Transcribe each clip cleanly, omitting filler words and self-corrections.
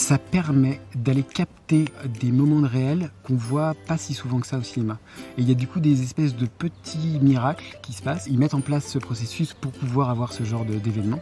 Ça permet d'aller capter des moments de réel qu'on voit pas si souvent que ça au cinéma. Et il y a du coup des espèces de petits miracles qui se passent. Ils mettent en place ce processus pour pouvoir avoir ce genre d'événement.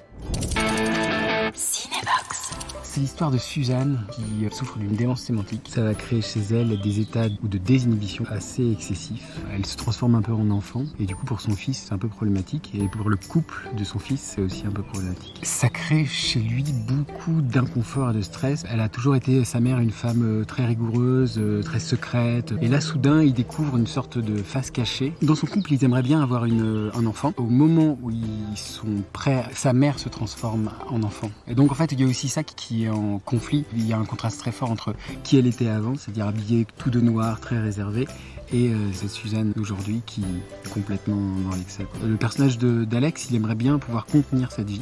Cinébox. C'est l'histoire de Suzanne qui souffre d'une démence sémantique. Ça va créer chez elle des états ou de désinhibition assez excessifs. Elle se transforme un peu en enfant et du coup pour son fils c'est un peu problématique et pour le couple de son fils c'est aussi un peu problématique. Ça crée chez lui beaucoup d'inconfort et de stress. Elle a toujours été, sa mère, une femme très rigoureuse, très secrète. Et là soudain il découvre une sorte de face cachée. Dans son couple ils aimeraient bien avoir un enfant. Au moment où ils sont prêts, sa mère se transforme en enfant. Et donc en fait il y a aussi ça qui est en conflit. Il y a un contraste très fort entre qui elle était avant, c'est-à-dire habillée tout de noir, très réservée, et cette Suzanne aujourd'hui qui est complètement dans l'excès. Le personnage d'Alex, il aimerait bien pouvoir contenir cette vie,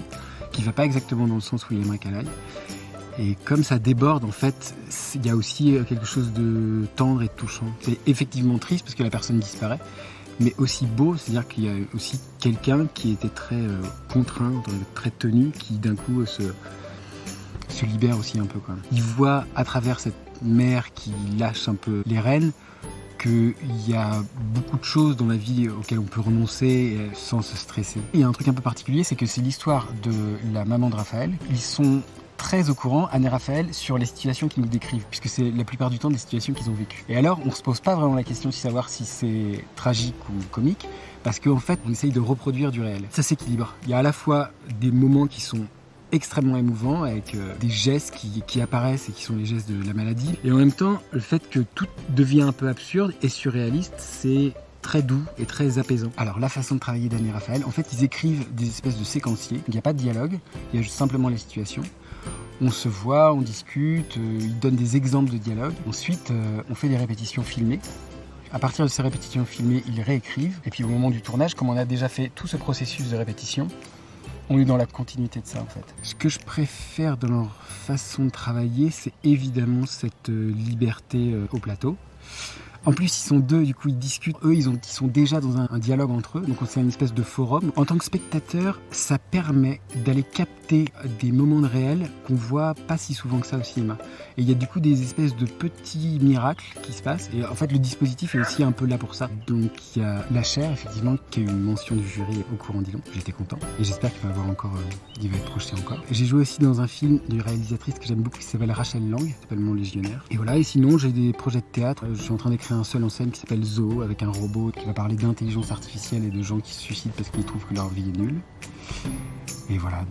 qui va pas exactement dans le sens où il aimerait qu'elle aille. Et comme ça déborde, en fait, il y a aussi quelque chose de tendre et de touchant. C'est effectivement triste parce que la personne disparaît, mais aussi beau, c'est-à-dire qu'il y a aussi quelqu'un qui était très contraint, très tenu, qui d'un coup se libère aussi un peu quoi. Il voit à travers cette mère qui lâche un peu les rênes qu'il y a beaucoup de choses dans la vie auxquelles on peut renoncer sans se stresser. Il y a un truc un peu particulier, c'est que c'est l'histoire de la maman de Raphaël. Ils sont très au courant, Anne et Raphaël, sur les situations qu'ils nous décrivent, puisque c'est la plupart du temps des situations qu'ils ont vécues. Et alors, on se pose pas vraiment la question de savoir si c'est tragique ou comique, parce qu'en fait, on essaye de reproduire du réel. Ça s'équilibre. Il y a à la fois des moments qui sont extrêmement émouvant avec des gestes qui apparaissent et qui sont les gestes de la maladie, et en même temps le fait que tout devient un peu absurde et surréaliste, c'est très doux et très apaisant. Alors la façon de travailler d'Anne et Raphaël, en fait ils écrivent des espèces de séquenciers, il n'y a pas de dialogue, il y a juste simplement les situations. On se voit, on discute, ils donnent des exemples de dialogue, ensuite on fait des répétitions filmées. À partir de ces répétitions filmées, ils réécrivent, et puis au moment du tournage, comme on a déjà fait tout ce processus de répétition, on est dans la continuité de ça en fait. Ce que je préfère dans leur façon de travailler, c'est évidemment cette liberté au plateau. En plus, ils sont deux, du coup, ils discutent. Eux, ils sont déjà dans un dialogue entre eux. Donc, c'est une espèce de forum. En tant que spectateur, ça permet d'aller capter des moments de réel qu'on voit pas si souvent que ça au cinéma. Et il y a du coup des espèces de petits miracles qui se passent. Et en fait, le dispositif est aussi un peu là pour ça. Donc, il y a La Chair, effectivement, qui a eu une mention du jury au courant d'Ilon. J'étais content. Et j'espère qu'il va avoir encore, il va être projeté encore. J'ai joué aussi dans un film d'une réalisatrice que j'aime beaucoup qui s'appelle Rachel Lang, qui s'appelle Mon Légionnaire. Et voilà. Et sinon, j'ai des projets de théâtre. Je suis en train d'écrire un seul en scène qui s'appelle Zoo, avec un robot qui va parler d'intelligence artificielle et de gens qui se suicident parce qu'ils trouvent que leur vie est nulle. Et voilà.